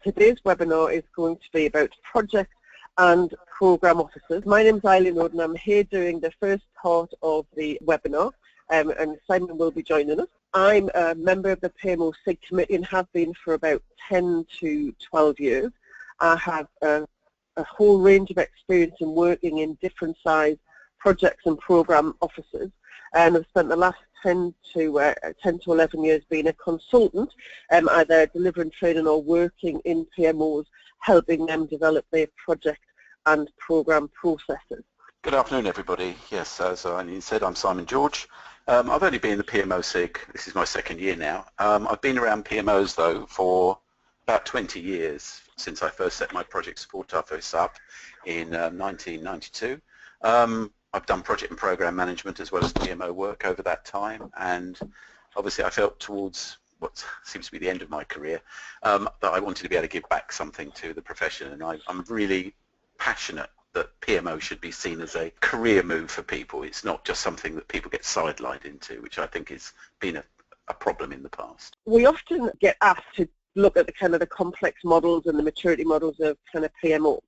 Today's webinar is going to be about project and programme officers. My name is Eileen Oden. I'm here doing the first part of the webinar, and Simon will be joining us. I'm a member of the PMO SIG committee and have been for about 10 to 12 years. I have a whole range of experience in working in different size projects and programme officers, and I've spent the last 10 to 11 years being a consultant, either delivering training or working in PMOs, helping them develop their project and programme processes. Good afternoon, everybody. Yes, as Eileen said, I'm Simon George. I've only been in the PMO SIG, this is my second year now. I've been around PMOs though for about 20 years, since I first set my project support office up in 1992. I've done project and program management as well as PMO work over that time, and obviously I felt towards what seems to be the end of my career that I wanted to be able to give back something to the profession, and I'm really passionate that PMO should be seen as a career move for people. It's not just something that people get sidelined into, which I think has been a problem in the past. We often get asked to look at the kind of the complex models and the maturity models of kind of PMO.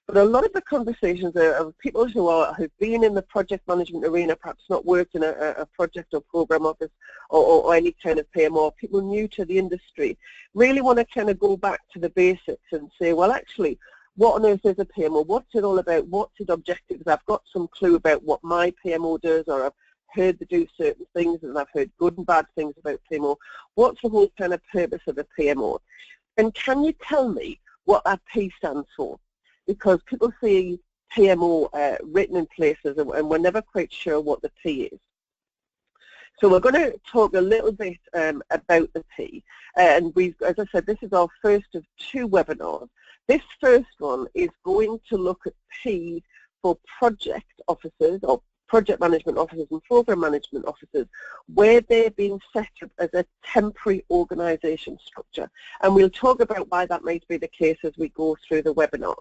But a lot of the conversations are of people who've been in the project management arena, perhaps not worked in a project or program office or any kind of PMO, people new to the industry, really want to kind of go back to the basics and say, well, actually, what on earth is a PMO? What's it all about? What's its objectives? I've got some clue about what my PMO does, or I've heard they do certain things, and I've heard good and bad things about PMO. What's the whole kind of purpose of a PMO? And can you tell me what that P stands for? Because people see PMO written in places, and we're never quite sure what the P is. So we're going to talk a little bit about the P, and as I said, this is our first of two webinars. This first one is going to look at P for project officers, or project management officers and program management officers, where they're being set up as a temporary organisation structure. And we'll talk about why that might be the case as we go through the webinar.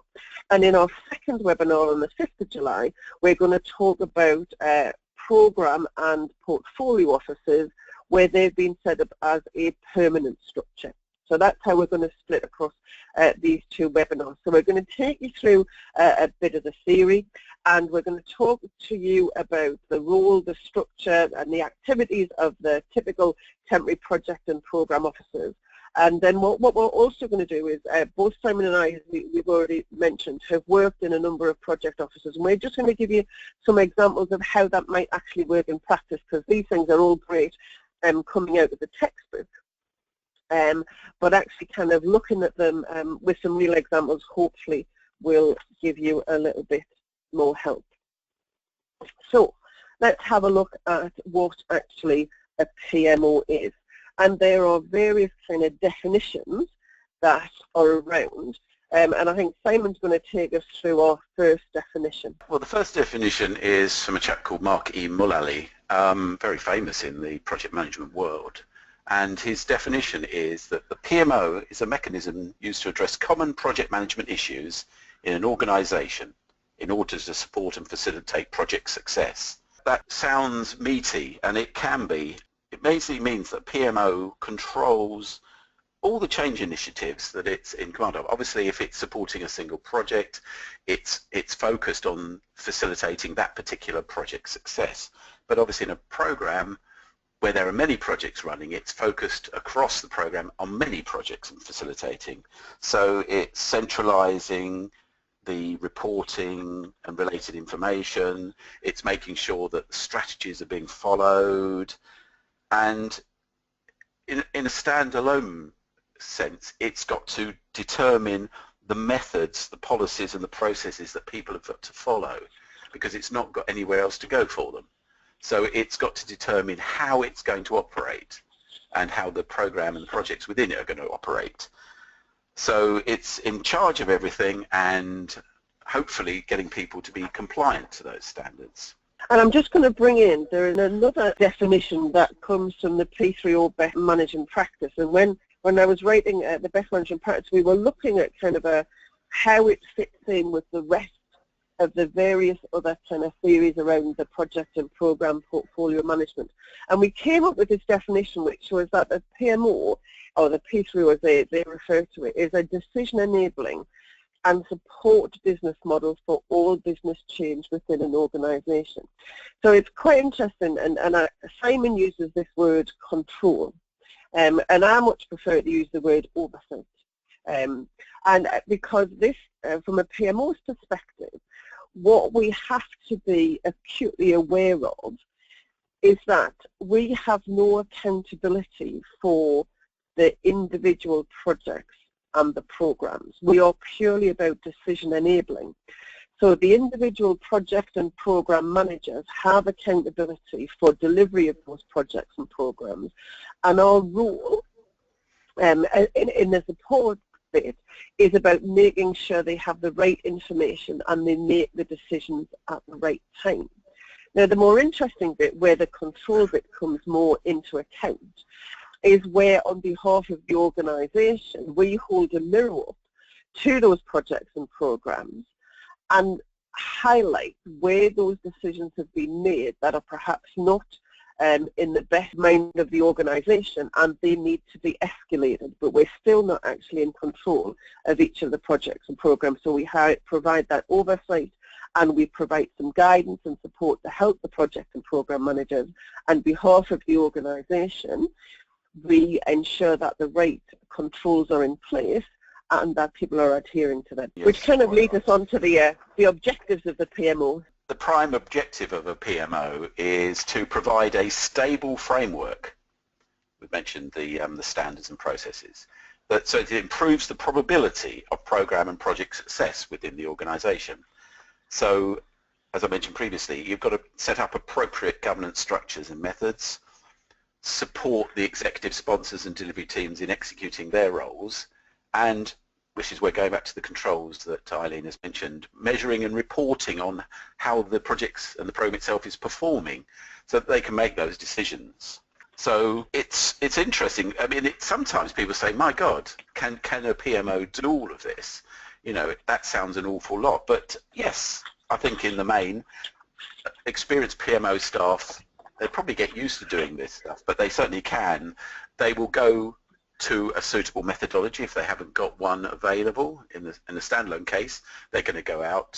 And in our second webinar on the 5th of July, we're going to talk about program and portfolio officers, where they've been set up as a permanent structure. So that's how we're going to split across these two webinars. So we're going to take you through a bit of the theory, and we're going to talk to you about the role, the structure, and the activities of the typical temporary project and program officers. And then what we're also going to do is, both Simon and I, as we've already mentioned, have worked in a number of project offices, and we're just going to give you some examples of how that might actually work in practice, because these things are all great coming out of the textbook. But actually kind of looking at them with some real examples hopefully will give you a little bit more help. So let's have a look at what actually a PMO is. And there are various kind of definitions that are around, and I think Simon's going to take us through our first definition. Well, the first definition is from a chap called II Mullaly, very famous in the project management world. And his definition is that the PMO is a mechanism used to address common project management issues in an organisation in order to support and facilitate project success. That sounds meaty, and it can be. It basically means that PMO controls all the change initiatives that it's in command of. Obviously, if it's supporting a single project, it's focused on facilitating that particular project success. But obviously in a program, where there are many projects running, it's focused across the program on many projects and facilitating. So it's centralizing the reporting and related information, it's making sure that the strategies are being followed, and in a standalone sense, it's got to determine the methods, the policies and the processes that people have got to follow, because it's not got anywhere else to go for them. So it's got to determine how it's going to operate and how the program and the projects within it are going to operate. So it's in charge of everything and hopefully getting people to be compliant to those standards. And I'm just going to bring in, there is another definition that comes from the P3O Best Management Practice. And when I was writing the Best Management Practice, we were looking at kind of how it fits in with the rest of the various other kind of theories around the project and program portfolio management. And we came up with this definition which was that the PMO, or the P3 as they refer to it, is a decision enabling and support business model for all business change within an organisation. So it's quite interesting, and Simon uses this word control, and I much prefer to use the word oversight. And because this, from a PMO's perspective, what we have to be acutely aware of is that we have no accountability for the individual projects and the programs. We are purely about decision enabling. So the individual project and program managers have accountability for delivery of those projects and programs, and our role in the support bit is about making sure they have the right information and they make the decisions at the right time. Now, the more interesting bit, where the control bit comes more into account, is where on behalf of the organisation we hold a mirror up to those projects and programs and highlight where those decisions have been made that are perhaps not in the best mind of the organisation, and they need to be escalated, but we're still not actually in control of each of the projects and programs. So we provide that oversight, and we provide some guidance and support to help the project and program managers. On behalf of the organisation, we ensure that the right controls are in place and that people are adhering to them, yes, which kind of leads us on to the objectives of the PMO. The prime objective of a PMO is to provide a stable framework. We've mentioned the standards and processes. So it improves the probability of program and project success within the organisation. So, as I mentioned previously, you've got to set up appropriate governance structures and methods, support the executive sponsors and delivery teams in executing their roles, and which is where, going back to the controls that Eileen has mentioned, measuring and reporting on how the projects and the program itself is performing so that they can make those decisions. So it's interesting. I mean, sometimes people say, my God, can a PMO do all of this? You know, that sounds an awful lot. But yes, I think in the main, experienced PMO staff, they probably get used to doing this stuff, but they certainly can. They will go to a suitable methodology if they haven't got one available. In the standalone case, they're going to go out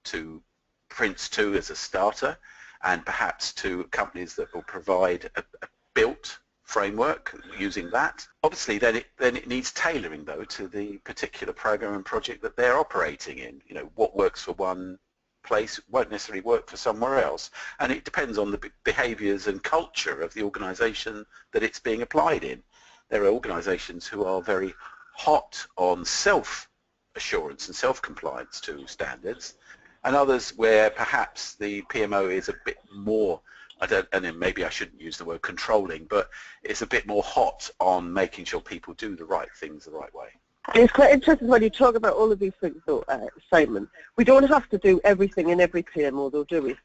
to Prince2 as a starter, and perhaps to companies that will provide a built framework using that. Obviously, then it needs tailoring though to the particular program and project that they're operating in. You know, what works for one place won't necessarily work for somewhere else, and it depends on the behaviours and culture of the organisation that it's being applied in. There are organisations who are very hot on self-assurance and self-compliance to standards, and others where perhaps the PMO is a bit more, and maybe I shouldn't use the word controlling, but it's a bit more hot on making sure people do the right things the right way. And it's quite interesting when you talk about all of these things, though, Simon. We don't have to do everything in every PMO, though, do we?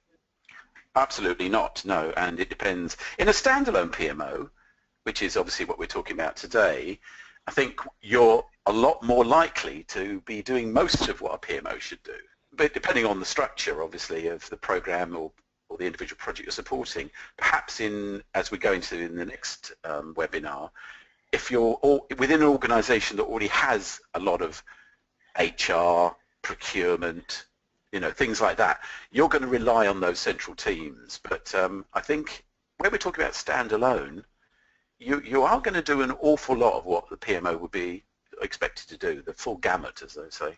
Absolutely not, no, and it depends. In a standalone PMO, which is obviously what we're talking about today, I think you're a lot more likely to be doing most of what a PMO should do. But depending on the structure, obviously, of the program or the individual project you're supporting, perhaps as we go into in the next webinar, if you're within an organisation that already has a lot of HR, procurement, you know, things like that, you're going to rely on those central teams. But I think when we're talking about standalone, you are going to do an awful lot of what the PMO would be expected to do, the full gamut, as they say.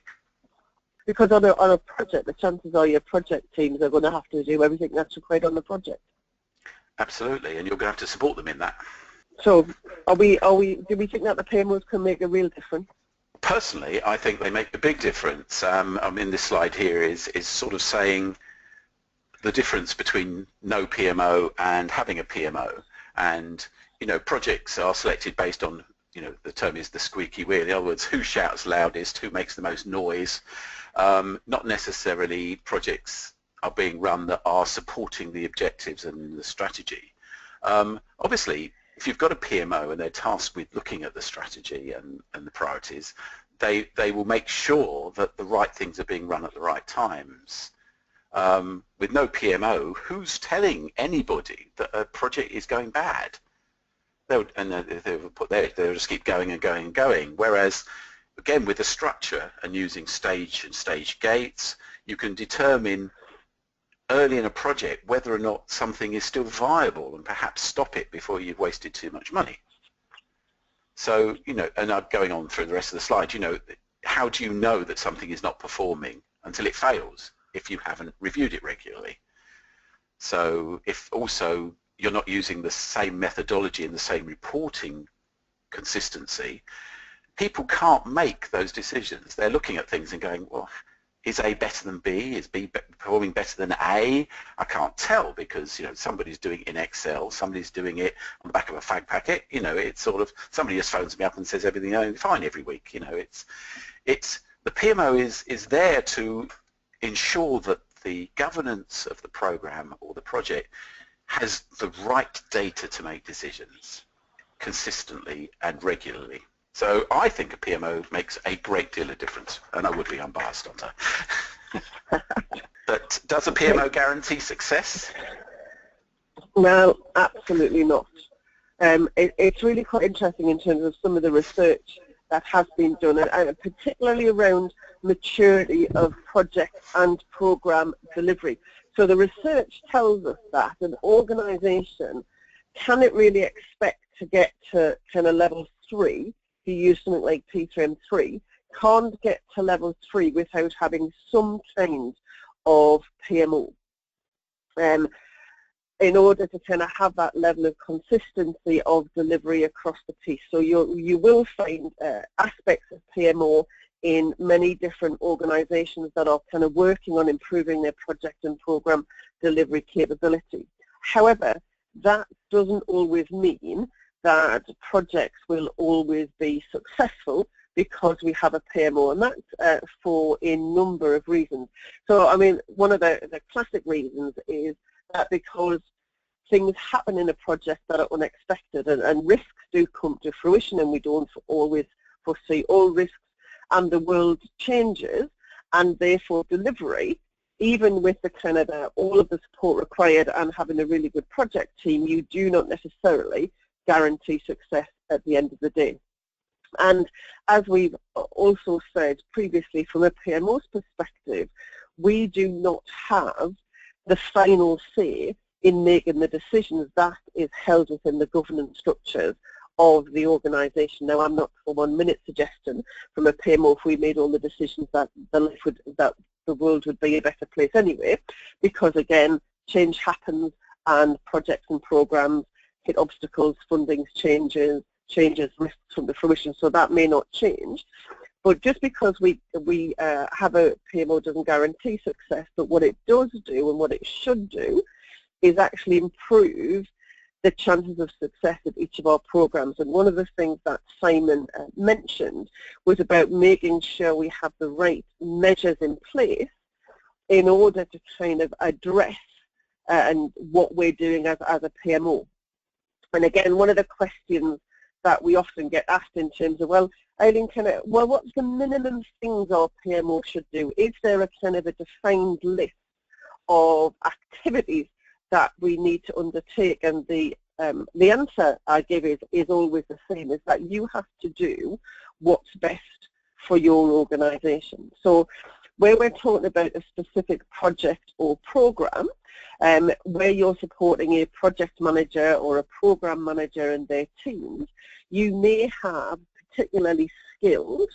Because on a project, the chances are your project teams are going to have to do everything that's required on the project. Absolutely, and you're going to have to support them in that. So, do we think that the PMOs can make a real difference? Personally, I think they make a big difference. I mean, this slide here is sort of saying the difference between no PMO and having a PMO. And, you know, projects are selected based on, you know, the term is the squeaky wheel. In other words, who shouts loudest, who makes the most noise. Not necessarily projects are being run that are supporting the objectives and the strategy. Obviously, if you've got a PMO and they're tasked with looking at the strategy and the priorities, they will make sure that the right things are being run at the right times. with no PMO, who's telling anybody that a project is going bad? They'll just keep going and going and going. Whereas, again, with the structure and using stage and stage gates, you can determine early in a project whether or not something is still viable and perhaps stop it before you've wasted too much money. So, you know, and I'm going on through the rest of the slide, you know, how do you know that something is not performing until it fails if you haven't reviewed it regularly? So if also you're not using the same methodology and the same reporting consistency, people can't make those decisions. They're looking at things and going, well, is A better than B? Is B performing better than A? I can't tell because, you know, somebody's doing it in Excel, somebody's doing it on the back of a fag packet. You know, it's sort of, somebody just phones me up and says everything is fine every week. You know, it's the PMO is there to ensure that the governance of the program or the project has the right data to make decisions consistently and regularly. So I think a PMO makes a great deal of difference, and I would be unbiased on that. But does a PMO guarantee success? No, absolutely not. It's really quite interesting in terms of some of the research that has been done, and particularly around maturity of project and program delivery. So the research tells us that an organisation cannot really expect to get to kind of level 3, if you use something like P3M3, can't get to level 3 without having some kind of PMO. In order to kind of have that level of consistency of delivery across the piece. So you will find aspects of PMO in many different organisations that are kind of working on improving their project and program delivery capability. However, that doesn't always mean that projects will always be successful because we have a PMO, and that's for a number of reasons. So, I mean, one of the classic reasons is that because things happen in a project that are unexpected, and risks do come to fruition, and we don't always foresee all risks, and the world changes, and therefore delivery, even with the kind of all of the support required and having a really good project team, you do not necessarily guarantee success at the end of the day. And as we've also said previously, from a PMO's perspective, we do not have the final say in making the decisions. That is held within the governance structures of the organisation. Now, I'm not for 1 minute suggesting from a PMO if we made all the decisions that the world would be a better place anyway, because again, change happens and projects and programmes hit obstacles, funding changes, risks from the fruition, so that may not change. But just because we have a PMO doesn't guarantee success, but what it does do and what it should do is actually improve the chances of success of each of our programs. And one of the things that Simon mentioned was about making sure we have the right measures in place in order to kind of address and what we're doing as a PMO. And again, one of the questions that we often get asked in terms of, well, Eileen, what's the minimum things our PMO should do? Is there a kind of a defined list of activities that we need to undertake? And the answer I give is always the same, is that you have to do what's best for your organisation. So where we're talking about a specific project or programme, where you're supporting a project manager or a program manager and their teams, you may have particularly skilled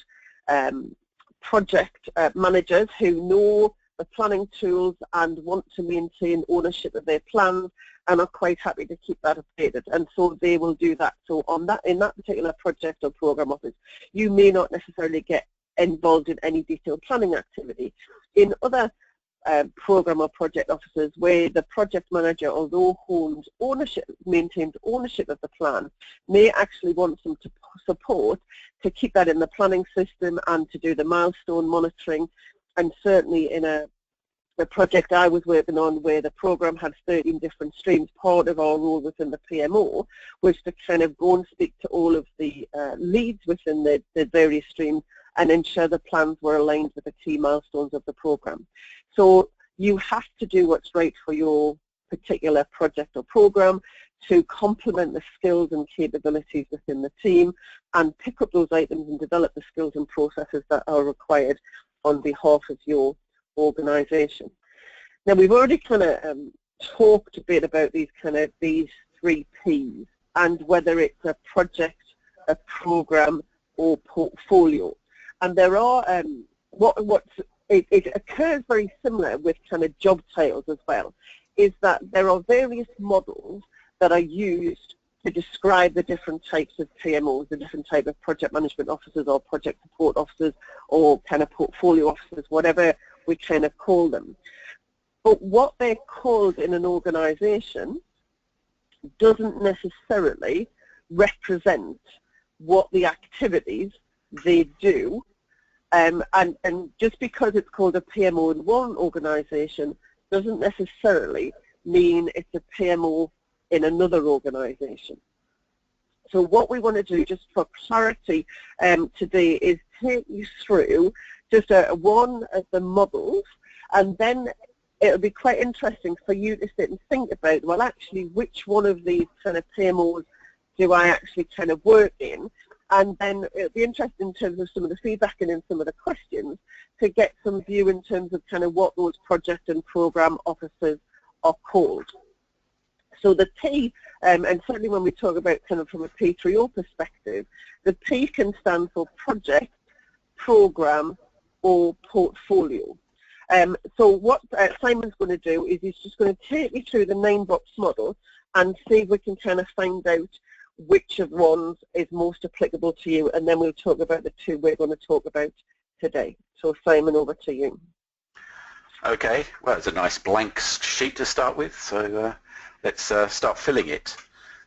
project managers who know the planning tools and want to maintain ownership of their plans and are quite happy to keep that updated, and so they will do that. So in that particular project or program office, you may not necessarily get involved in any detailed planning activity. In other program or project offices where the project manager, although maintains ownership of the plan, may actually want some support to keep that in the planning system and to do the milestone monitoring. And certainly in a project I was working on where the program had 13 different streams, part of our role within the PMO was to kind of go and speak to all of the leads within the various streams and ensure the plans were aligned with the key milestones of the program. So you have to do what's right for your particular project or program to complement the skills and capabilities within the team and pick up those items and develop the skills and processes that are required on behalf of your organization. Now, we've already kind of talked a bit about these 3 Ps and whether it's a project, a program, or portfolio. And there are it occurs very similar with kind of job titles as well, is that there are various models that are used to describe the different types of PMOs, the different type of project management officers or project support officers or kind of portfolio officers, whatever we kind of call them. But what they're called in an organization doesn't necessarily represent what the activities they do. And just because it's called a PMO in one organization doesn't necessarily mean it's a PMO in another organization. So what we want to do, just for clarity today, is take you through just one of the models, and then it'll be quite interesting for you to sit and think about, well, actually, which one of these kind of PMOs do I actually kind of work in? And then it'll be interesting in terms of some of the feedback and in some of the questions to get some view in terms of kind of what those project and program officers are called. So the P, and certainly when we talk about kind of from a P3O perspective, the P can stand for project, program, or portfolio. So what Simon's going to do is he's just going to take you through the 9-box model and see if we can kind of find out which of ones is most applicable to you, and then we'll talk about the 2 we're going to talk about today. So Simon, over to you. Okay, well, it's a nice blank sheet to start with, so let's start filling it.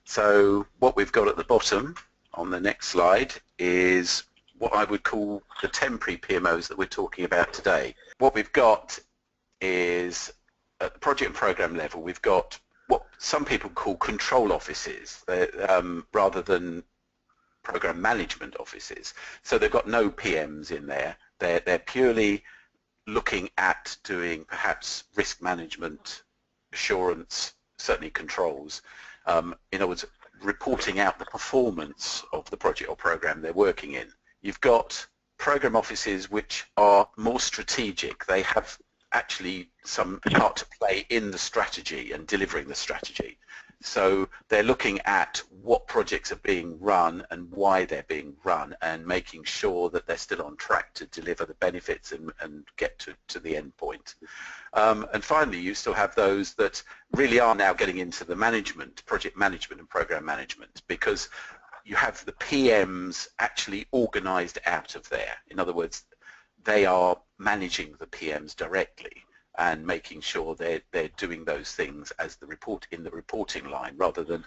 So what we've got at the bottom on the next slide is what I would call the temporary PMOs that we're talking about today. What we've got is, at the project and program level, we've got what some people call control offices, rather than program management offices. So they've got no PMs in there. They're purely looking at doing perhaps risk management, assurance, certainly controls. In other words, reporting out the performance of the project or program they're working in. You've got program offices which are more strategic. They have actually some part to play in the strategy and delivering the strategy. So they're looking at what projects are being run and why they're being run and making sure that they're still on track to deliver the benefits and get to the end point. And finally, you still have those that really are now getting into the management, project management and program management, because you have the PMs actually organized out of there. In other words, they are managing the PMs directly and making sure they're doing those things as the report in the reporting line, rather than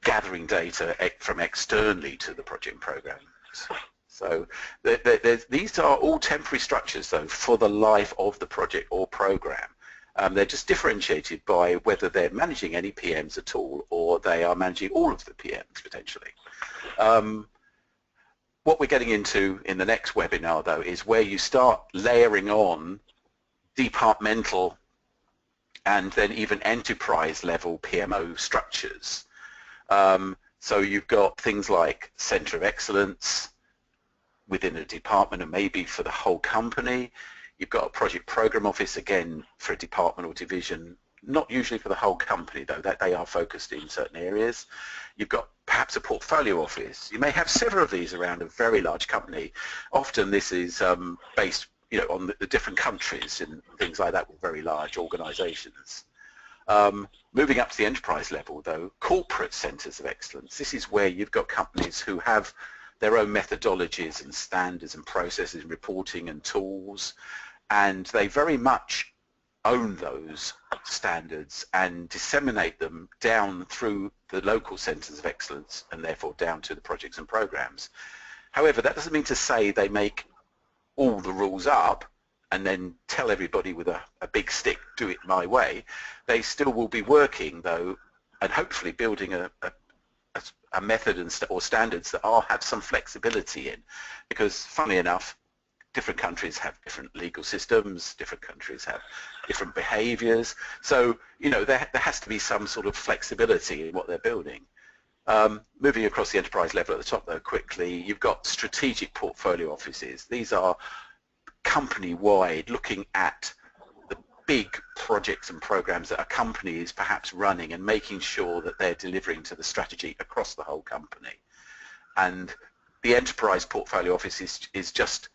gathering data from externally to the project programs. So these are all temporary structures, though, for the life of the project or program. They're just differentiated by whether they're managing any PMs at all, or they are managing all of the PMs potentially. What we're getting into in the next webinar, though, is where you start layering on departmental and then even enterprise level PMO structures. So you've got things like Centre of Excellence within a department and maybe for the whole company. You've got a project program office, again, for a department or division, not usually for the whole company, though, that they are focused in certain areas. You've got perhaps a portfolio office. You may have several of these around a very large company. Often this is based, on the different countries and things like that with very large organizations. Moving up to the enterprise level, though, corporate centers of excellence. This is where you've got companies who have their own methodologies and standards and processes and reporting and tools, and they very much own those standards and disseminate them down through the local centers of excellence and therefore down to the projects and programs. However, that doesn't mean to say they make all the rules up and then tell everybody with a big stick, do it my way. They still will be working, though, and hopefully building a method or standards that have some flexibility in, because funnily enough, different countries have different legal systems, different countries have different behaviours. So, you know, there has to be some sort of flexibility in what they're building. Moving across the enterprise level at the top though quickly, you've got strategic portfolio offices. These are company-wide, looking at the big projects and programs that a company is perhaps running and making sure that they're delivering to the strategy across the whole company. And the enterprise portfolio office is just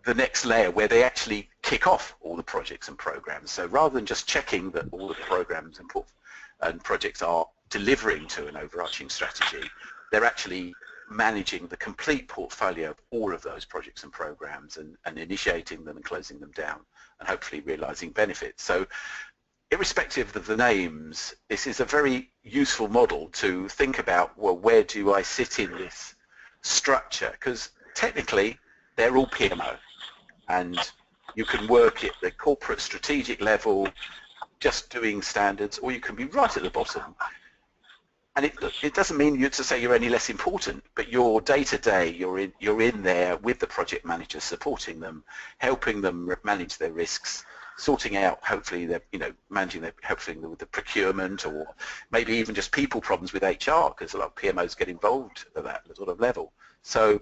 the next layer where they actually kick off all the projects and programs. So rather than just checking that all the programs and projects are delivering to an overarching strategy, they're actually managing the complete portfolio of all of those projects and programs and initiating them and closing them down and hopefully realizing benefits. So irrespective of the names, this is a very useful model to think about, well, where do I sit in this structure? Because technically they're all PMO, and you can work at the corporate strategic level just doing standards, or you can be right at the bottom. And it doesn't mean to say you're any less important, but your day-to-day, you're in there with the project manager, supporting them, helping them manage their risks, sorting out, hopefully, helping them with the procurement, or maybe even just people problems with HR, because a lot of PMOs get involved at that sort of level. So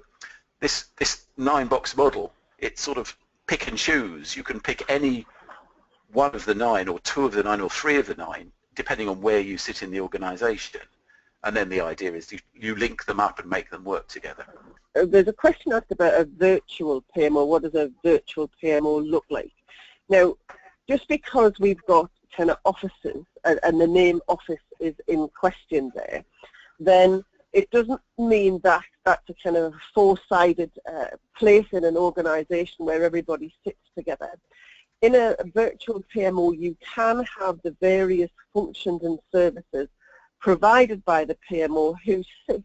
this 9-box model, it's sort of pick and choose. You can pick any one of the 9, or 2 of the 9, or 3 of the 9, depending on where you sit in the organisation. And then the idea is you link them up and make them work together. There's a question asked about a virtual PMO. What does a virtual PMO look like? Now, just because we've got kind of offices and the name office is in question there, then it doesn't mean that that's a kind of four-sided place in an organisation where everybody sits together. In a virtual PMO, you can have the various functions and services provided by the PMO who sit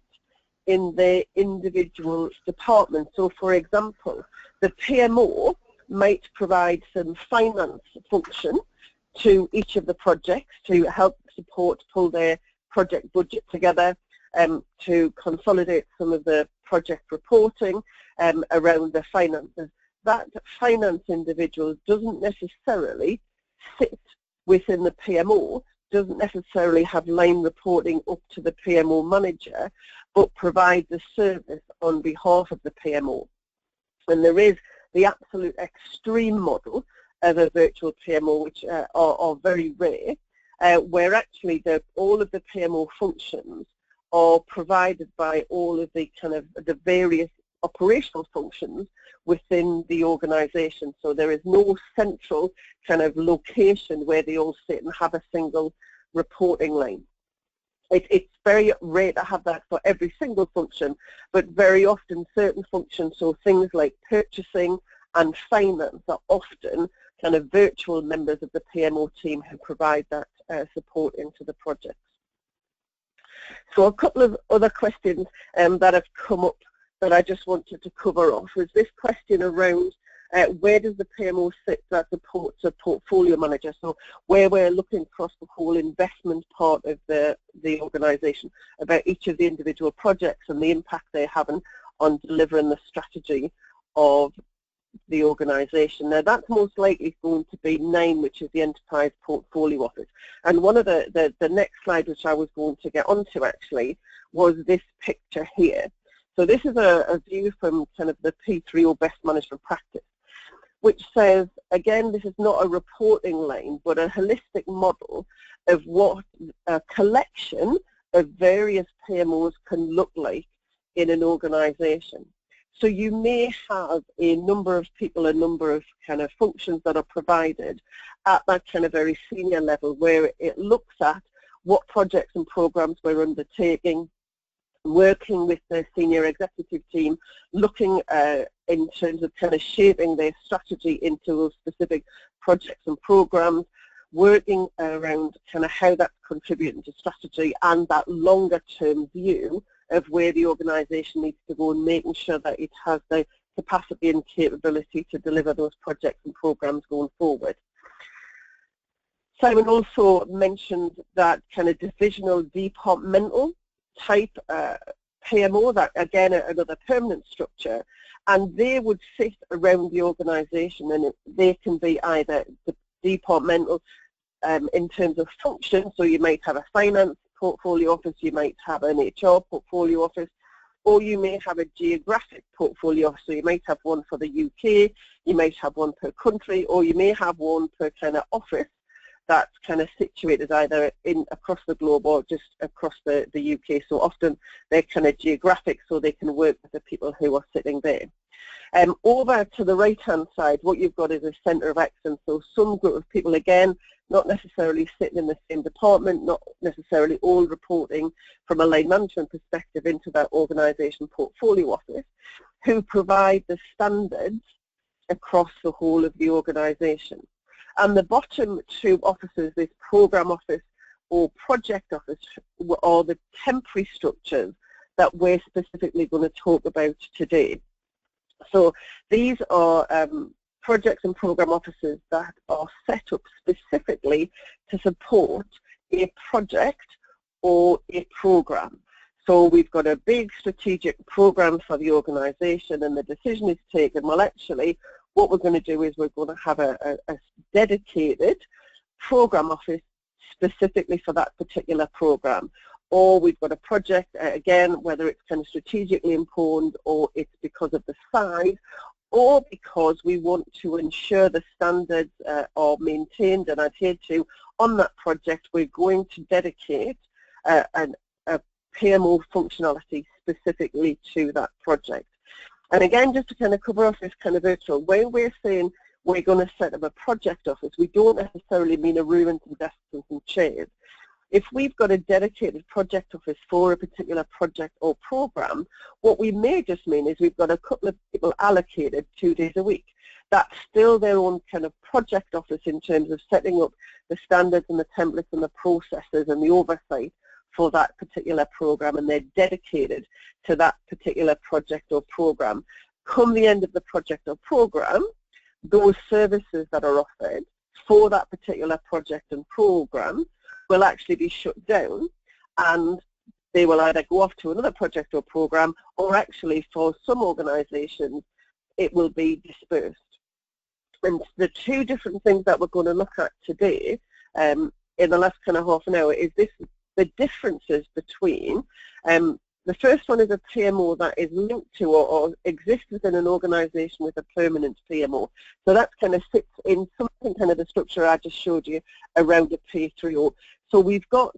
in their individual departments. So, for example, the PMO might provide some finance function to each of the projects to help support, pull their project budget together, to consolidate some of the project reporting around the finances. That finance individual doesn't necessarily sit within the PMO, doesn't necessarily have line reporting up to the PMO manager, but provides a service on behalf of the PMO. And there is the absolute extreme model of a virtual PMO, which are very rare, where actually all of the PMO functions are provided by all of the kind of the various operational functions within the organisation. So there is no central kind of location where they all sit and have a single reporting line. It's very rare to have that for every single function, but very often certain functions, so things like purchasing and finance, are often kind of virtual members of the PMO team who provide that support into the projects. So a couple of other questions that have come up that I just wanted to cover off was this question around where does the PMO sit that supports a portfolio manager? So where we're looking across the whole investment part of the organisation about each of the individual projects and the impact they're having on delivering the strategy of the organisation. Now that's most likely going to be 9, which is the Enterprise Portfolio Office. And one of the next slide, which I was going to get onto actually, was this picture here. So this is a view from kind of the P3 or best management practice, which says, again, this is not a reporting line, but a holistic model of what a collection of various PMOs can look like in an organisation. So you may have a number of people, a number of kind of functions that are provided at that kind of very senior level, where it looks at what projects and programs we're undertaking, working with the senior executive team, looking in terms of kind of shaping their strategy into those specific projects and programs, working around kind of how that's contributing to strategy and that longer term view of where the organisation needs to go and making sure that it has the capacity and capability to deliver those projects and programs going forward. Simon also mentioned that kind of divisional, departmental type PMO, that again another permanent structure, and they would sit around the organisation, and they can be either departmental in terms of function, so you might have a finance portfolio office, you might have an HR portfolio office, or you may have a geographic portfolio, so you might have one for the UK, you might have one per country, or you may have one per kind of office that's kind of situated either across the globe or just across the UK. So often they're kind of geographic, so they can work with the people who are sitting there. Over to the right-hand side, what you've got is a centre of excellence. So some group of people, again, not necessarily sitting in the same department, not necessarily all reporting from a line management perspective into that organisation portfolio office, who provide the standards across the whole of the organisation. And the bottom two offices, this programme office or project office, are the temporary structures that we're specifically going to talk about today. So these are projects and programme offices that are set up specifically to support a project or a programme. So we've got a big strategic programme for the organisation, and the decision is taken, well, actually, what we're going to do is we're going to have a dedicated programme office specifically for that particular programme. Or we've got a project, again, whether it's kind of strategically important or it's because of the size, or because we want to ensure the standards are maintained and adhered to on that project, we're going to dedicate a PMO functionality specifically to that project. And again, just to kind of cover off this kind of virtual, when we're saying we're going to set up a project office, we don't necessarily mean a room and some desks and some chairs. If we've got a dedicated project office for a particular project or program, what we may just mean is we've got a couple of people allocated 2 days a week. That's still their own kind of project office in terms of setting up the standards and the templates and the processes and the oversight for that particular program, and they're dedicated to that particular project or program. Come the end of the project or program, those services that are offered for that particular project and program will actually be shut down, and they will either go off to another project or program, or actually for some organisations it will be dispersed. And the two different things that we're going to look at today in the last kind of half an hour is the differences between the first one is a PMO that is linked to or exists within an organisation with a permanent PMO. So that kind of sits in something kind of the structure I just showed you around a P3O. So we've got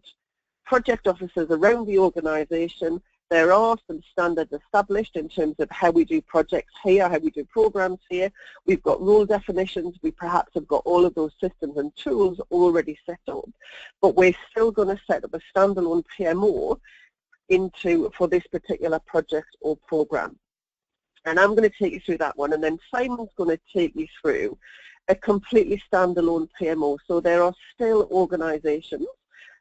project officers around the organisation. There are some standards established in terms of how we do projects here, how we do programs here. We've got role definitions. We perhaps have got all of those systems and tools already set up. But we're still going to set up a standalone PMO for this particular project or program. And I'm going to take you through that one, and then Simon's going to take you through a completely standalone PMO. So there are still organisations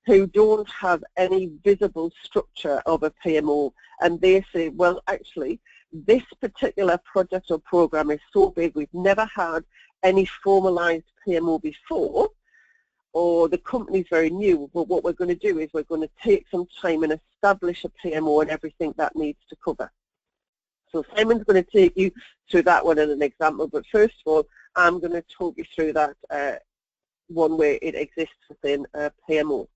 who don't have any visible structure of a PMO, and they say, well, actually, this particular project or program is so big, we've never had any formalised PMO before, or the company's very new. But what we're going to do is we're going to take some time and establish a PMO and everything that needs to cover. So Simon's going to take you through that one as an example, but first of all, I'm going to talk you through that one where it exists within a PMO.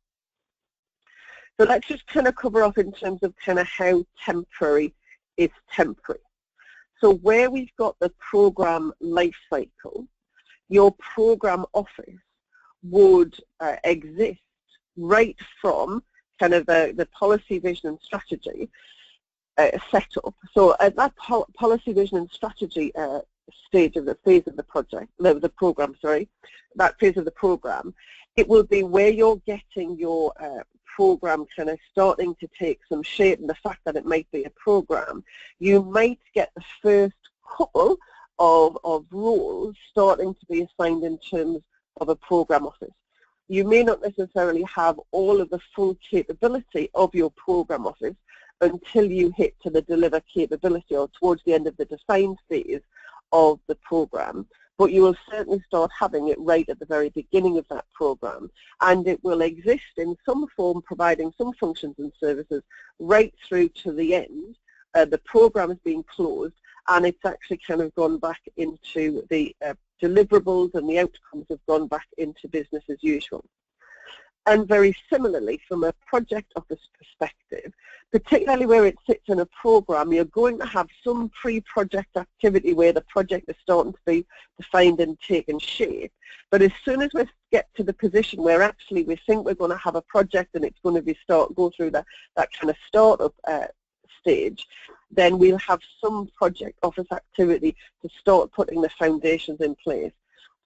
So let's just kind of cover off in terms of kind of how temporary is temporary. So where we've got the program life cycle, your program office would exist right from kind of the policy, vision and strategy setup. So at that policy, vision and strategy stage of the phase of the project, the program, sorry, that phase of the program, it will be where you're getting your program kind of starting to take some shape, and the fact that it might be a program, you might get the first couple of roles starting to be assigned in terms of a program office. You may not necessarily have all of the full capability of your program office until you hit to the deliver capability or towards the end of the design phase of the program, but you will certainly start having it right at the very beginning of that program, and it will exist in some form providing some functions and services right through to the end. The program is being closed, and it's actually kind of gone back into the deliverables, and the outcomes have gone back into business as usual. And very similarly, from a project office perspective, particularly where it sits in a program, you're going to have some pre-project activity where the project is starting to be defined and taken shape. But as soon as we get to the position where actually we think we're going to have a project and it's going to be go through that kind of startup stage, then we'll have some project office activity to start putting the foundations in place.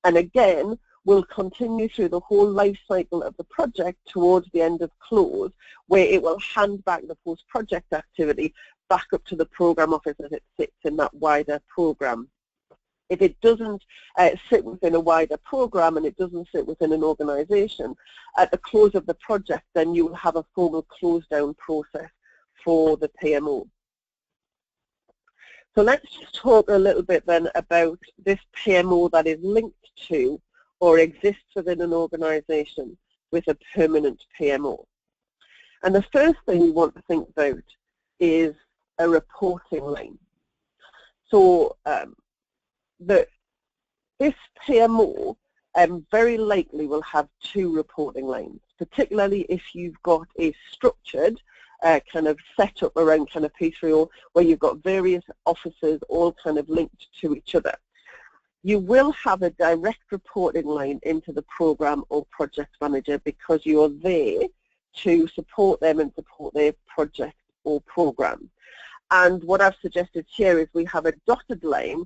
And again, we'll continue through the whole life cycle of the project towards the end of close, where it will hand back the post-project activity back up to the program office as it sits in that wider program. If it doesn't sit within a wider program and it doesn't sit within an organization, at the close of the project, then you will have a formal close down process for the PMO. So let's just talk a little bit then about this PMO that is linked to or exists within an organization with a permanent PMO. And the first thing we want to think about is a reporting line. So this PMO very likely will have two reporting lines, particularly if you've got a structured kind of setup around kind of P3O where you've got various offices all kind of linked to each other. You will have a direct reporting line into the program or project manager because you're there to support them and support their project or program. And what I've suggested here is we have a dotted line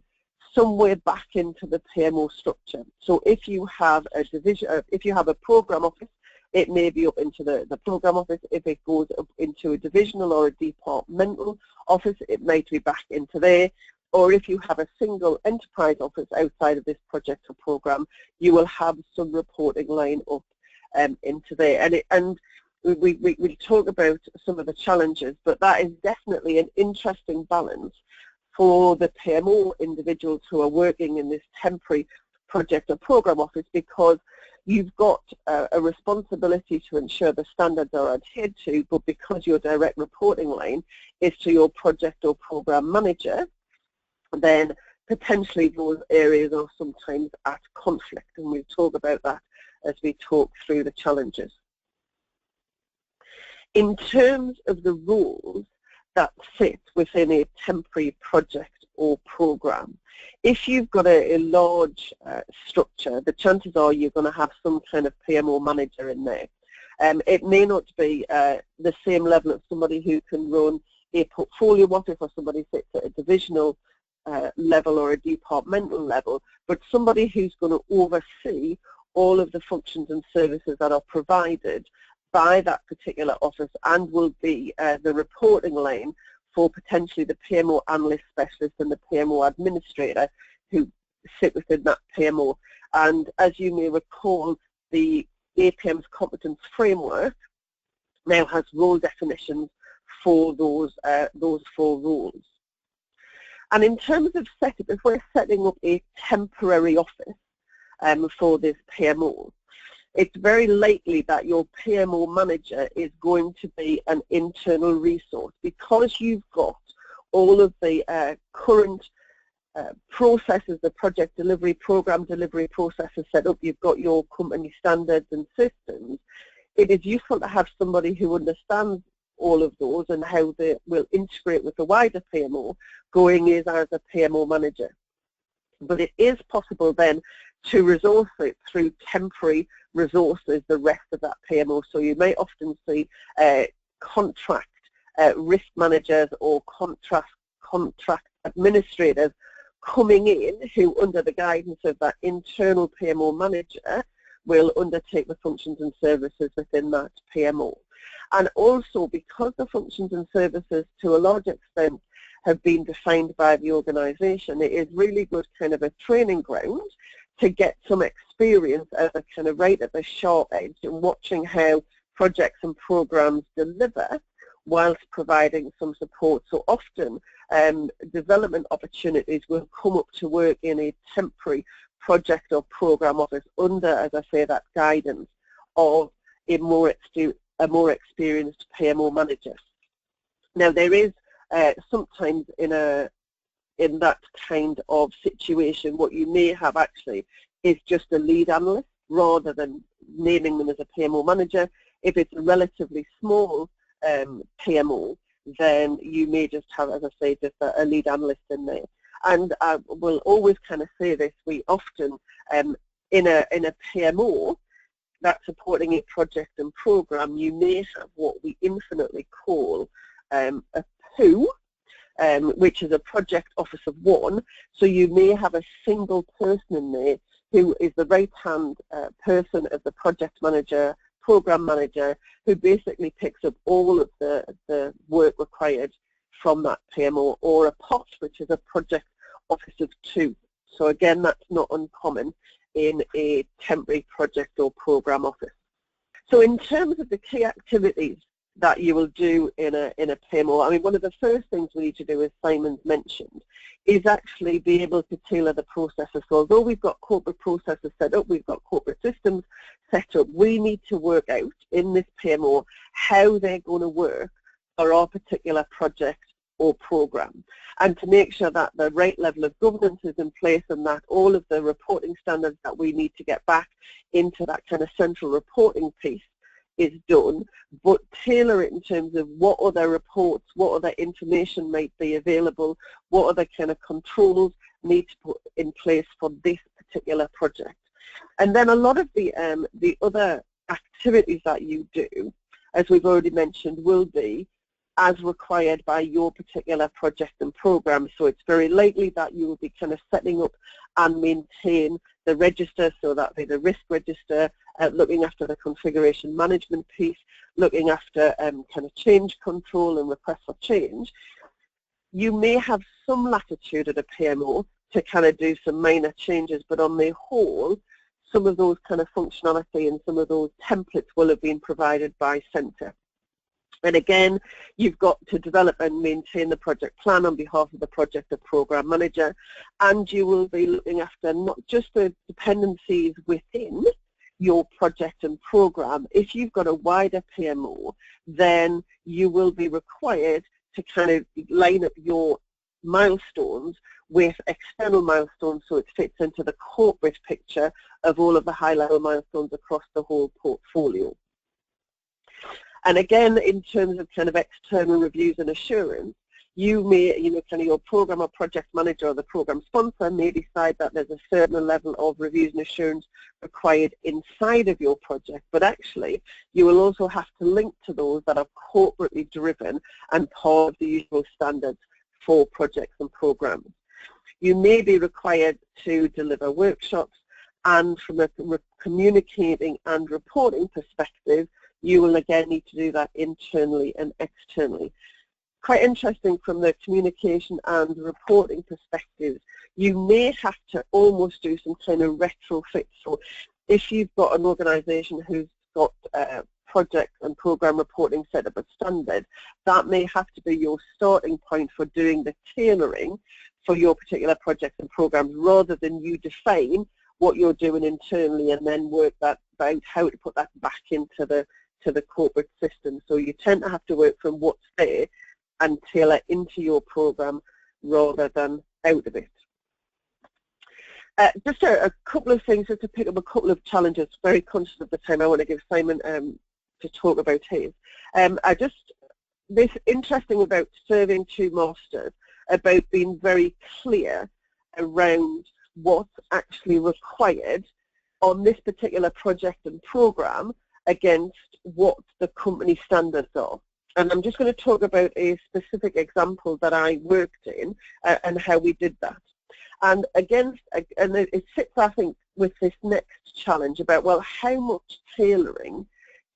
somewhere back into the PMO structure. So if you have a division, if you have a program office, it may be up into the program office. If it goes up into a divisional or a departmental office, it might be back into there. Or if you have a single enterprise office outside of this project or program, you will have some reporting line up into there. And we talk about some of the challenges, but that is definitely an interesting balance for the PMO individuals who are working in this temporary project or program office, because you've got a responsibility to ensure the standards are adhered to, but because your direct reporting line is to your project or program manager, then potentially those areas are sometimes at conflict, and we'll talk about that as we talk through the challenges. In terms of the roles that sit within a temporary project or program, if you've got a large structure, the chances are you're going to have some kind of PMO manager in there. It may not be the same level of somebody who can run a portfolio office, or somebody sits at a divisional level or a departmental level, but somebody who's going to oversee all of the functions and services that are provided by that particular office, and will be the reporting line for potentially the PMO analyst specialist and the PMO administrator who sit within that PMO. And as you may recall, the APM's competence framework now has role definitions for those four roles. And in terms of setup, if we're setting up a temporary office for this PMO, it's very likely that your PMO manager is going to be an internal resource, because you've got all of the current processes, the project delivery, program delivery processes set up. You've got your company standards and systems. It is useful to have somebody who understands all of those and how they will integrate with the wider PMO going in as a PMO manager. But it is possible then to resource it through temporary resources, the rest of that PMO. So you may often see contract risk managers or contract administrators coming in who, under the guidance of that internal PMO manager, will undertake the functions and services within that PMO. And also, because the functions and services to a large extent have been defined by the organisation, it is really good kind of a training ground to get some experience as a kind of right at the sharp edge and watching how projects and programs deliver whilst providing some support. So often development opportunities will come up to work in a temporary project or program office under, as I say, that guidance of a more experienced PMO manager. Now, there is sometimes in a in that kind of situation, what you may have actually is just a lead analyst rather than naming them as a PMO manager. If it's a relatively small PMO, then you may just have, as I say, just a lead analyst in there. And I will always kind of say this, we often, in a PMO that's supporting a project and program, you may have what we infinitely call a PO, which is a project office of one. So you may have a single person in there who is the right-hand person of the project manager, program manager, who basically picks up all of the work required from that PMO, or a POT, which is a project office of two. So again, that's not uncommon in a temporary project or program office. So in terms of the key activities that you will do in a PMO, I mean, one of the first things we need to do, as Simon's mentioned, is actually be able to tailor the processes. So although we've got corporate processes set up, we've got corporate systems set up, we need to work out in this PMO how they're going to work for our particular project or program, and to make sure that the right level of governance is in place and that all of the reporting standards that we need to get back into that kind of central reporting piece is done, but tailor it in terms of what other reports, what other information might be available, what other kind of controls need to put in place for this particular project. And then a lot of the other activities that you do, as we've already mentioned, will be as required by your particular project and program. So it's very likely that you will be kind of setting up and maintain the register, so that be the risk register, looking after the configuration management piece, looking after kind of change control and request for change. You may have some latitude at a PMO to kind of do some minor changes, but on the whole, some of those kind of functionality and some of those templates will have been provided by Centre. And again, you've got to develop and maintain the project plan on behalf of the project or program manager, and you will be looking after not just the dependencies within your project and program. If you've got a wider PMO, then you will be required to kind of line up your milestones with external milestones so it fits into the corporate picture of all of the high-level milestones across the whole portfolio. And again, in terms of kind of external reviews and assurance, you may, kind of your program or project manager or the program sponsor may decide that there's a certain level of reviews and assurance required inside of your project, but actually you will also have to link to those that are corporately driven and part of the usual standards for projects and programs. You may be required to deliver workshops, and from a communicating and reporting perspective, you will again need to do that internally and externally. Quite interesting from the communication and reporting perspective, you may have to almost do some kind of retrofit. So if you've got an organisation who's got project and program reporting set up as standard, that may have to be your starting point for doing the tailoring for your particular projects and programs, rather than you define what you're doing internally and then work that out how to put that back into the corporate system. So you tend to have to work from what's there and tailor into your program rather than out of it. Just a couple of things, just to pick up a couple of challenges. Very conscious of the time, I want to give Simon to talk about his. This interesting about serving two masters, about being very clear around what's actually required on this particular project and program against what the company standards are. And I'm just going to talk about a specific example that I worked in and how we did that. And it sits, I think, with this next challenge about, well, how much tailoring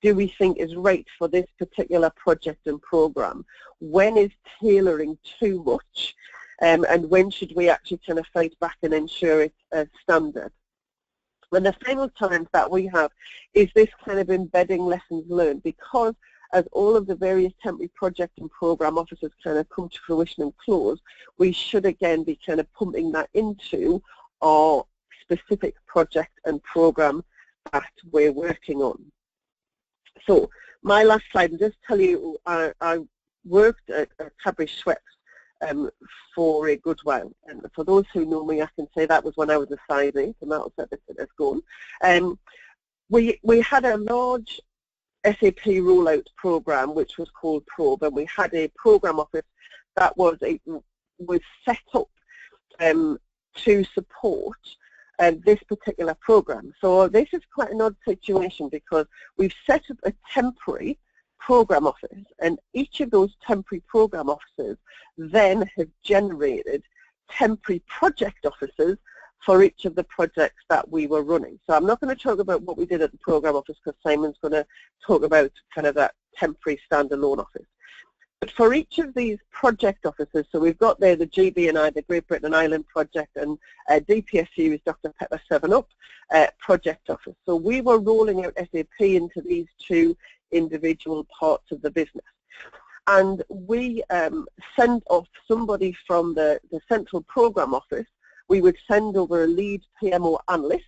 do we think is right for this particular project and program? When is tailoring too much? And when should we actually kind of fight back and ensure it's a standard? And the final challenge that we have is this kind of embedding lessons learned, because as all of the various temporary project and program offices kind of come to fruition and close, we should again be kind of pumping that into our specific project and program that we're working on. So my last slide, I'll just tell you, I worked at Cadbury Schweppes for a good while. And for those who know me, I can say that was when I was a size 8, and that'll set us going. We had a large SAP rollout program which was called Probe, and we had a program office that was set up to support this particular program. So this is quite an odd situation because we've set up a temporary program office, and each of those temporary program offices then have generated temporary project offices for each of the projects that we were running. So I'm not going to talk about what we did at the program office because Simon's going to talk about kind of that temporary standalone office. But for each of these project offices, so we've got there the GB&I, the Great Britain and Ireland project, and DPSU is Dr. Pepper 7-Up project office. So we were rolling out SAP into these two individual parts of the business. And we sent off somebody from the central program office. We would send over a lead PMO analyst,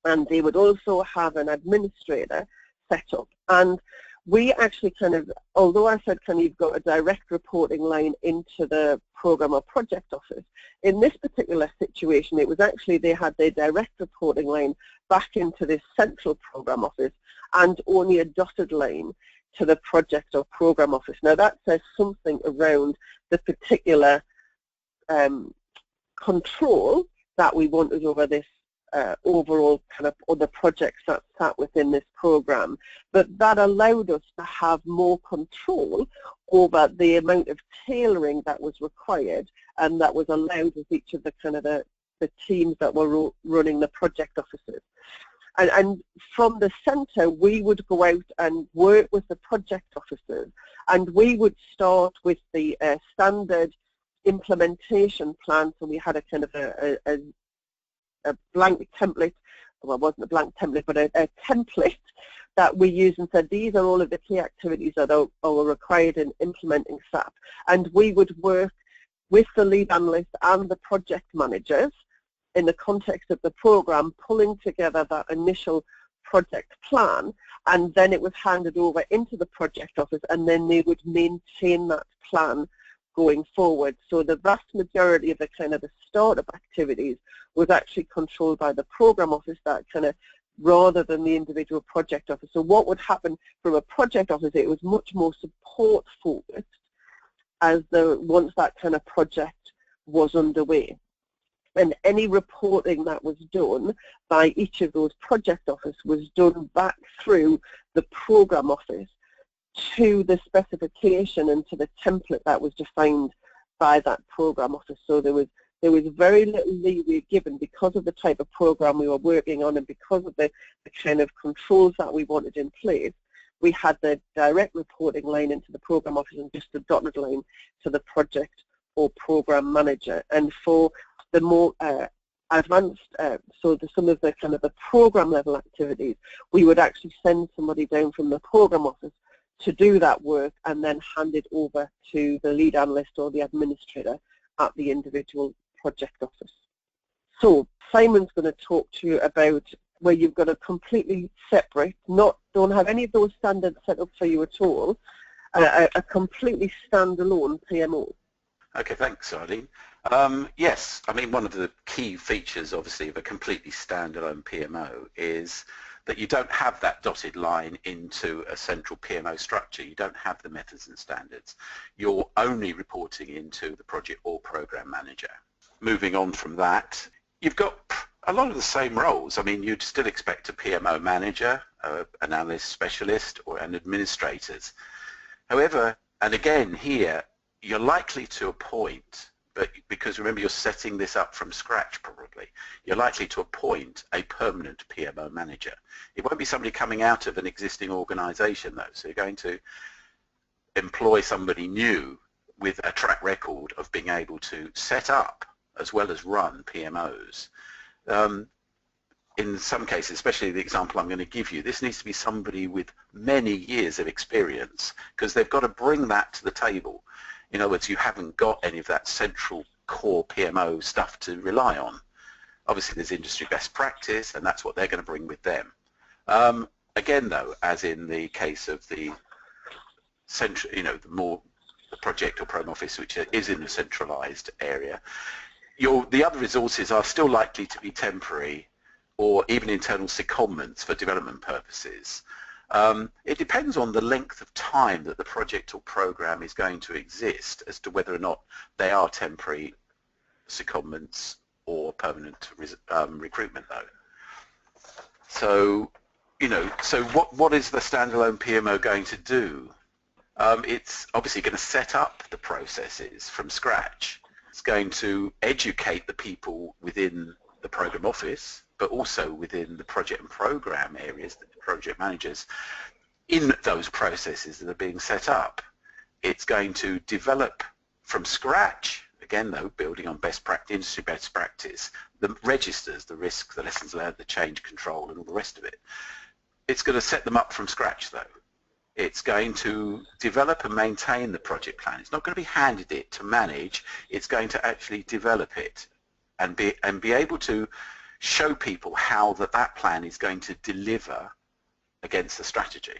and they would also have an administrator set up. And we actually kind of, although I said kind of you've got a direct reporting line into the program or project office, in this particular situation it was actually they had their direct reporting line back into this central program office and only a dotted line to the project or program office. Now that says something around the particular control that we wanted over this overall kind of other projects that sat within this program, but that allowed us to have more control over the amount of tailoring that was required, and that was allowed with each of the kind of the teams that were running the project offices. And from the centre, we would go out and work with the project officers, and we would start with the standard implementation plan. So we had a kind of a blank template, well, it wasn't a blank template, but a template that we used and said these are all of the key activities that are required in implementing SAP. And we would work with the lead analyst and the project managers in the context of the program, pulling together that initial project plan, and then it was handed over into the project office, and then they would maintain that plan going forward. So the vast majority of the kind of the startup activities was actually controlled by the program office, that kind of rather than the individual project office. So what would happen from a project office, it was much more support focused as once that kind of project was underway. And any reporting that was done by each of those project offices was done back through the program office to the specification and to the template that was defined by that program office. So there was very little leeway given because of the type of program we were working on, and because of the kind of controls that we wanted in place. We had the direct reporting line into the program office and just a dotted line to the project or program manager. And for the more advanced, some of the kind of the program level activities, we would actually send somebody down from the program office to do that work and then hand it over to the lead analyst or the administrator at the individual project office. So Simon's going to talk to you about where you've got a completely separate, don't have any of those standards set up for you at all, a completely standalone PMO. Okay, thanks, Eileen. Yes, I mean, one of the key features, obviously, of a completely standalone PMO is that you don't have that dotted line into a central PMO structure. You don't have the methods and standards. You're only reporting into the project or program manager. Moving on from that, you've got a lot of the same roles. I mean, you'd still expect a PMO manager, an analyst specialist, or an administrators. However, and again here, you're likely to appoint, but because remember you're setting this up from scratch probably, you're likely to appoint a permanent PMO manager. It won't be somebody coming out of an existing organization though, so you're going to employ somebody new with a track record of being able to set up as well as run PMOs. In some cases, especially the example I'm going to give you, this needs to be somebody with many years of experience because they've got to bring that to the table. In other words, you haven't got any of that central core PMO stuff to rely on. Obviously, there's industry best practice, and that's what they're going to bring with them. Again, though, as in the case of the central, the more the project or program office, which is in the centralized area. The other resources are still likely to be temporary or even internal secondments for development purposes. It depends on the length of time that the project or program is going to exist as to whether or not they are temporary secondments or permanent recruitment though. So, so what is the standalone PMO going to do? It's obviously going to set up the processes from scratch. It's going to educate the people within the program office, but also within the project and program areas, the project managers, in those processes that are being set up. It's going to develop from scratch, again though, building on industry best practice, the registers, the risks, the lessons learned, the change control and all the rest of it. It's going to set them up from scratch though. It's going to develop and maintain the project plan. It's not going to be handed it to manage. It's going to actually develop it and be able to show people how that plan is going to deliver against the strategy.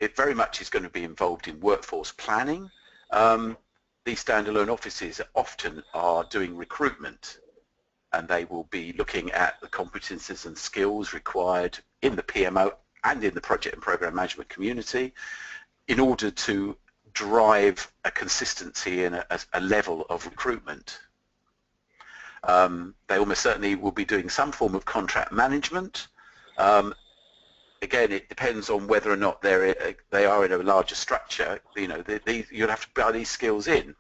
It very much is going to be involved in workforce planning. These standalone offices often are doing recruitment, and they will be looking at the competences and skills required in the PMO and in the project and program management community in order to drive a consistency and a level of recruitment. They almost certainly will be doing some form of contract management. Again, it depends on whether or not they are in a larger structure. You'll have to buy these skills in.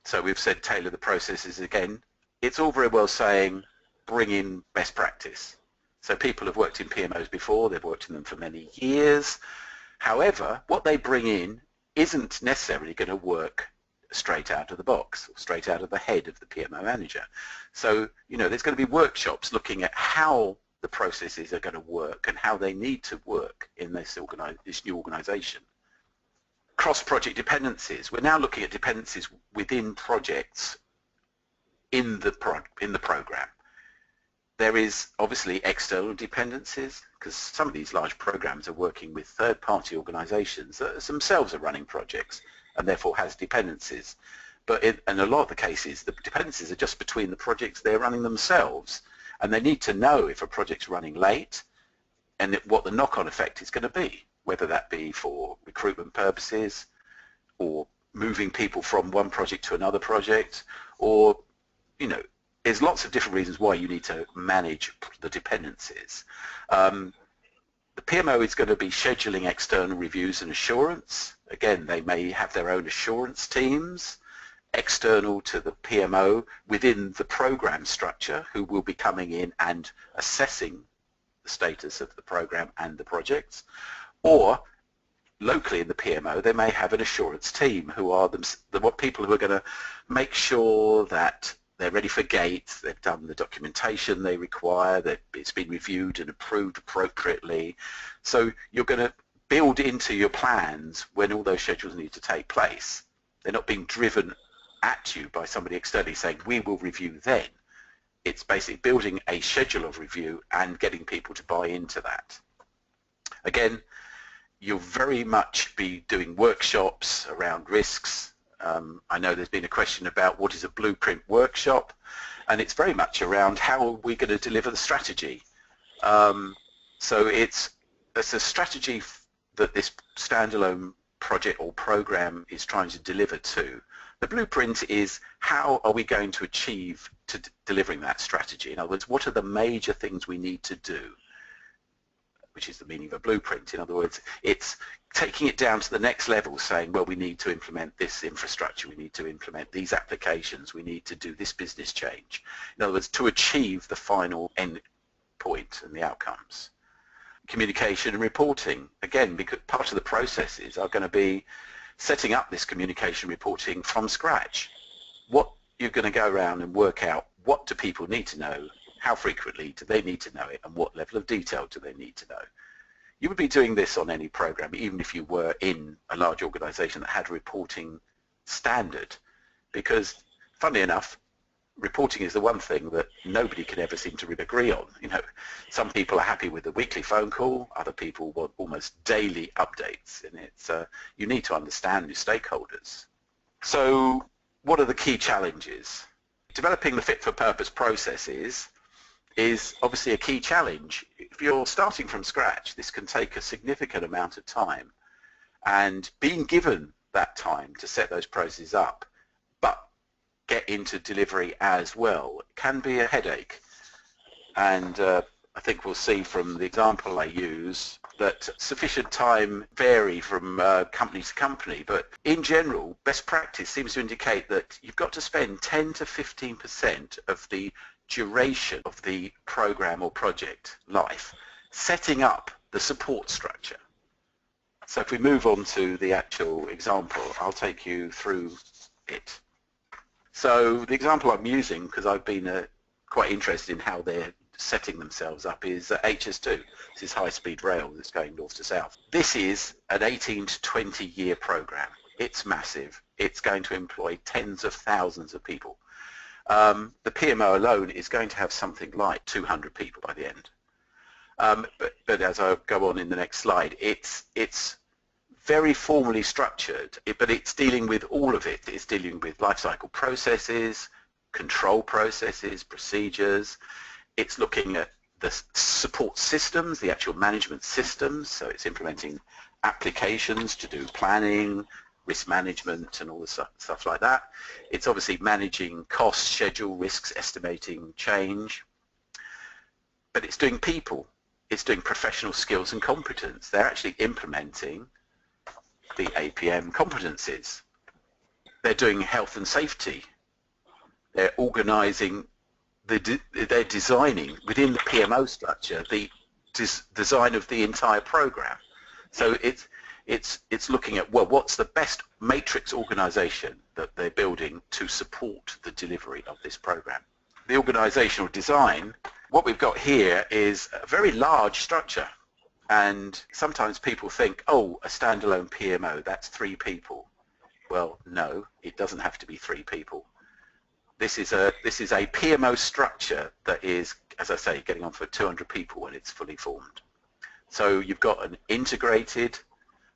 So we've said tailor the processes again. It's all very well saying bring in best practice. So people have worked in PMOs before, they've worked in them for many years. However, what they bring in isn't necessarily going to work straight out of the box, or straight out of the head of the PMO manager. So, there's going to be workshops looking at how the processes are going to work and how they need to work in this new organization. Cross-project dependencies. We're now looking at dependencies within projects in the program. There is obviously external dependencies because some of these large programs are working with third-party organizations that themselves are running projects and therefore has dependencies. But in a lot of the cases, the dependencies are just between the projects they're running themselves, and they need to know if a project's running late and what the knock-on effect is going to be, whether that be for recruitment purposes or moving people from one project to another project, or, there's lots of different reasons why you need to manage the dependencies. The PMO is going to be scheduling external reviews and assurance. Again, they may have their own assurance teams external to the PMO within the program structure who will be coming in and assessing the status of the program and the projects. Or locally in the PMO, they may have an assurance team who are people who are going to make sure that they're ready for gates, they've done the documentation they require, that it's been reviewed and approved appropriately. So you're going to build into your plans when all those schedules need to take place. They're not being driven at you by somebody externally saying, we will review then. It's basically building a schedule of review and getting people to buy into that. Again, you'll very much be doing workshops around risks. I know there's been a question about what is a blueprint workshop, and it's very much around how are we going to deliver the strategy. So it's a strategy that this standalone project or program is trying to deliver to. The blueprint is how are we going to achieve delivering that strategy. In other words, what are the major things we need to do, which is the meaning of a blueprint. In other words, it's taking it down to the next level, saying, well, we need to implement this infrastructure, we need to implement these applications, we need to do this business change. In other words, to achieve the final end point and the outcomes. Communication and reporting, again, because part of the processes are going to be setting up this communication reporting from scratch. What you're going to go around and work out, what do people need to know, how frequently do they need to know it, and what level of detail do they need to know. You would be doing this on any program, even if you were in a large organization that had a reporting standard, because funnily enough, reporting is the one thing that nobody can ever seem to agree on. You know, some people are happy with a weekly phone call, other people want almost daily updates, and it's you need to understand your stakeholders. So what are the key challenges? Developing the fit-for-purpose processes is obviously a key challenge. If you're starting from scratch, this can take a significant amount of time, and being given that time to set those processes up, but get into delivery as well, can be a headache. And I think we'll see from the example I use that sufficient time vary from company to company, but in general, best practice seems to indicate that you've got to spend 10 to 15% of the duration of the program or project life setting up the support structure. So if we move on to the actual example, I'll take you through it. So the example I'm using, because I've been quite interested in how they're setting themselves up, is HS2. This is high-speed rail that's going north to south. This is an 18 to 20 year program. It's massive. It's going to employ tens of thousands of people. The PMO alone is going to have something like 200 people by the end. But as I go on in the next slide, it's very formally structured, but it's dealing with all of it. It's dealing with lifecycle processes, control processes, procedures. It's looking at the support systems, the actual management systems, so it's implementing applications to do planning, risk management and all the stuff like that. It's obviously managing costs, schedule, risks, estimating change. But it's doing people. It's doing professional skills and competence. They're actually implementing the APM competencies. They're doing health and safety. They're organizing, they're designing within the PMO structure the design of the entire program. So it's looking at, well, what's the best matrix organization that they're building to support the delivery of this program. The organizational design, what we've got here is a very large structure. And sometimes people think, oh, a standalone PMO, that's 3 people. Well, no, it doesn't have to be 3 people. This is a PMO structure that is, as I say, getting on for 200 people when it's fully formed. So you've got an integrated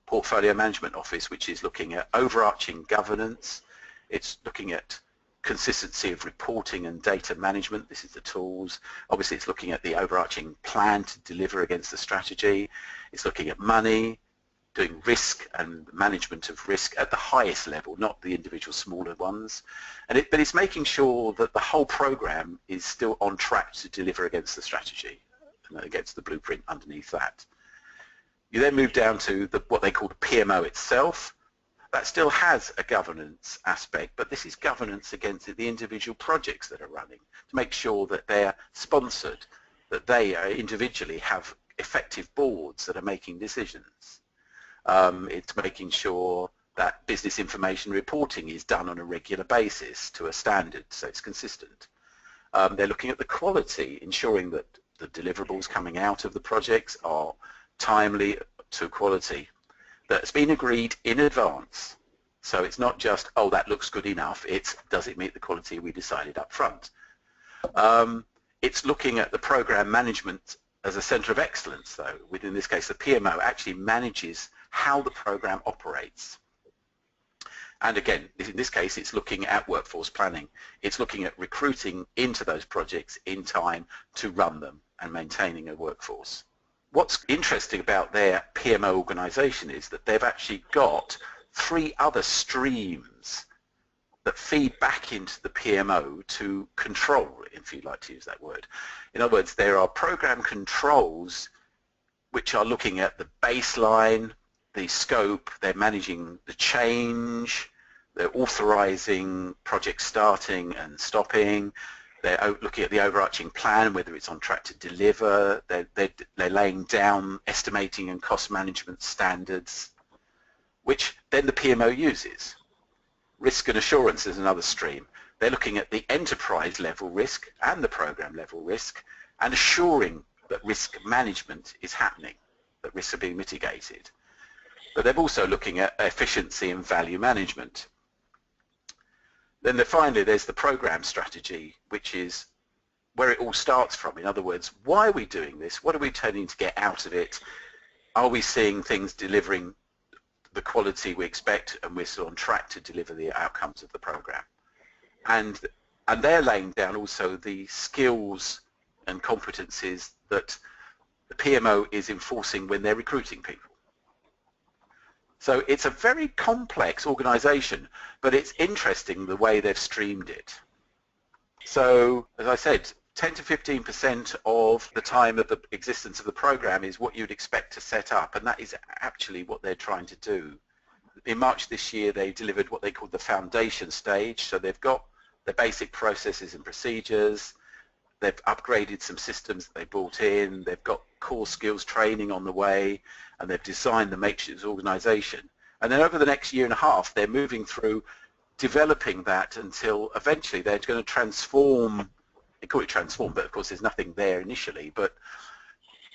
portfolio management office, which is looking at overarching governance. It's looking at consistency of reporting and data management. This is the tools. Obviously, it's looking at the overarching plan to deliver against the strategy. It's looking at money, doing risk and management of risk at the highest level, not the individual smaller ones. But it's making sure that the whole program is still on track to deliver against the strategy and against the blueprint underneath that. You then move down to what they call the PMO itself. That still has a governance aspect, but this is governance against the individual projects that are running to make sure that they're sponsored, that they individually have effective boards that are making decisions. It's making sure that business information reporting is done on a regular basis to a standard, so it's consistent. They're looking at the quality, ensuring that the deliverables coming out of the projects are timely to quality. That's been agreed in advance. So it's not just, oh, that looks good enough. It's, does it meet the quality we decided up front? It's looking at the program management as a center of excellence, though. Within this case, the PMO actually manages how the program operates. And again, in this case, it's looking at workforce planning. It's looking at recruiting into those projects in time to run them and maintaining a workforce. What's interesting about their PMO organization is that they've actually got 3 other streams that feed back into the PMO to control, if you'd like to use that word. In other words, there are program controls which are looking at the baseline, the scope, they're managing the change, they're authorizing project starting and stopping, they're looking at the overarching plan, whether it's on track to deliver, they're laying down estimating and cost management standards, which then the PMO uses. Risk and assurance is another stream. They're looking at the enterprise level risk and the program level risk and assuring that risk management is happening, that risks are being mitigated. But they're also looking at efficiency and value management. Then finally there's the program strategy, which is where it all starts from. In other words, why are we doing this? What are we intending to get out of it? Are we seeing things delivering the quality we expect, and we're still on track to deliver the outcomes of the program? And they're laying down also the skills and competencies that the PMO is enforcing when they're recruiting people. So it's a very complex organisation, but it's interesting the way they've streamed it. So, as I said, 10 to 15% of the time of the existence of the program is what you'd expect to set up, and that is actually what they're trying to do. In March this year, they delivered what they called the foundation stage. So they've got the basic processes and procedures, they've upgraded some systems that they brought in, they've got core skills training on the way, and they've designed the matrix organisation. And then over the next year and a half, they're moving through developing that until eventually they're going to transform, they call it transform, but of course there's nothing there initially, but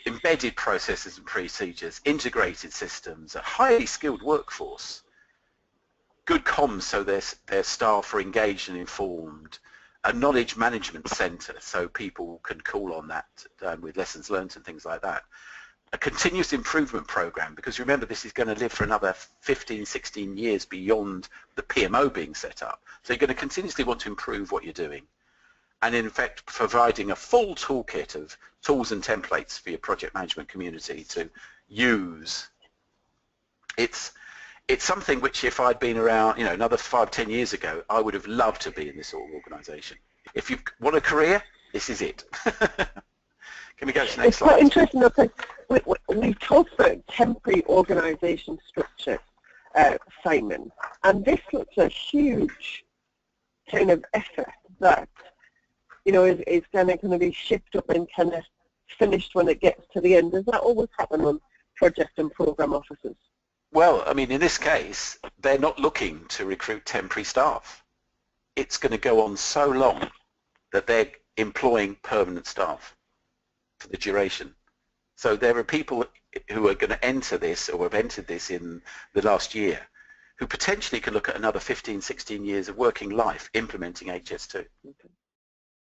embedded processes and procedures, integrated systems, a highly skilled workforce, good comms so their staff are engaged and informed, a knowledge management centre so people can call on that with lessons learned and things like that. A continuous improvement program, because remember this is going to live for another 15, 16 years beyond the PMO being set up. So you're going to continuously want to improve what you're doing. And in fact providing a full toolkit of tools and templates for your project management community to use. It's something which if I'd been around, you know, another 5, 10 years ago, I would have loved to be in this sort of organisation. If you want a career, this is it. Can we go to the next slide? It's quite interesting because we've talked about temporary organisation structure, Simon, and this looks a huge kind of effort that, you know, is going to be shipped up and kind of finished when it gets to the end. Does that always happen on project and program offices? Well, I mean, in this case, they're not looking to recruit temporary staff. It's going to go on so long that they're employing permanent staff for the duration. So there are people who are going to enter this or have entered this in the last year who potentially can look at another 15, 16 years of working life implementing HS2. Okay.